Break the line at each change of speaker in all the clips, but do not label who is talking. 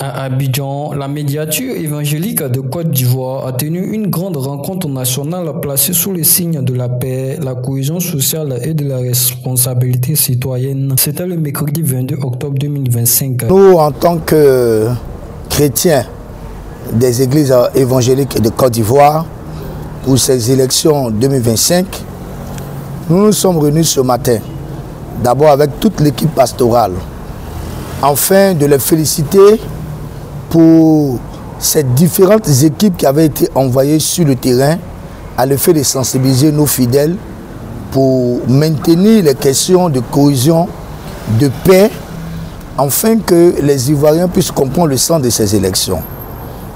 À Abidjan, la médiature évangélique de Côte d'Ivoire a tenu une grande rencontre nationale placée sous le signe de la paix, la cohésion sociale et de la responsabilité citoyenne. C'était le mercredi 22 octobre 2025.
Nous, en tant que chrétiens des églises évangéliques de Côte d'Ivoire, pour ces élections 2025, nous nous sommes réunis ce matin, d'abord avec toute l'équipe pastorale, afin de les féliciter pour ces différentes équipes qui avaient été envoyées sur le terrain à l'effet de sensibiliser nos fidèles pour maintenir les questions de cohésion, de paix, afin que les Ivoiriens puissent comprendre le sens de ces élections.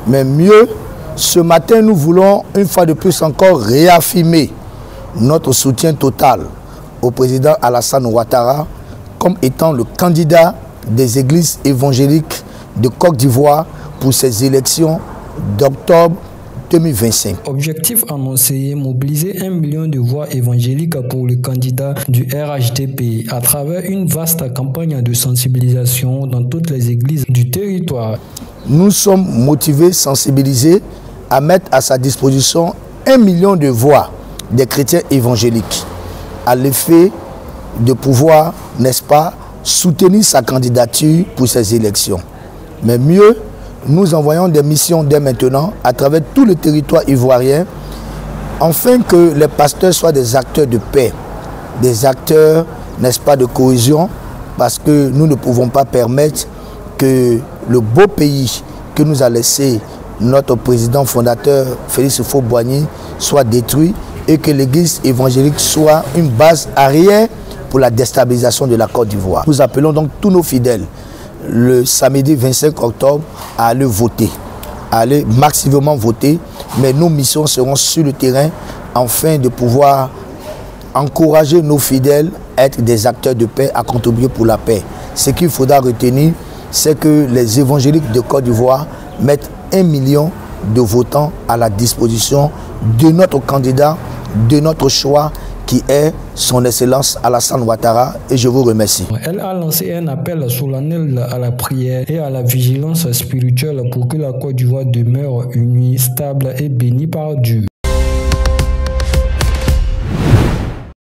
Mais mieux, ce matin, nous voulons une fois de plus encore réaffirmer notre soutien total au président Alassane Ouattara comme étant le candidat des églises évangéliques de Côte d'Ivoire pour ces élections d'octobre 2025.
Objectif annoncé, mobiliser 1 million de voix évangéliques pour le candidat du RHDP à travers une vaste campagne de sensibilisation dans toutes les églises du territoire.
Nous sommes motivés, sensibilisés à mettre à sa disposition 1 million de voix des chrétiens évangéliques à l'effet de pouvoir, n'est-ce pas, soutenir sa candidature pour ces élections. Mais mieux, nous envoyons des missions dès maintenant à travers tout le territoire ivoirien afin que les pasteurs soient des acteurs de paix, des acteurs, n'est-ce pas, de cohésion, parce que nous ne pouvons pas permettre que le beau pays que nous a laissé notre président fondateur Félix Houphouët-Boigny soit détruit et que l'église évangélique soit une base arrière pour la déstabilisation de la Côte d'Ivoire. Nous appelons donc tous nos fidèles le samedi 25 octobre à aller voter, à aller massivement voter, mais nos missions seront sur le terrain afin de pouvoir encourager nos fidèles à être des acteurs de paix, à contribuer pour la paix. Ce qu'il faudra retenir, c'est que les évangéliques de Côte d'Ivoire mettent 1 million de votants à la disposition de notre candidat, de notre choix, qui est son Excellence Alassane Ouattara, et je vous remercie.
Elle a lancé un appel solennel à la prière et à la vigilance spirituelle pour que la Côte d'Ivoire demeure unie, stable et bénie par Dieu.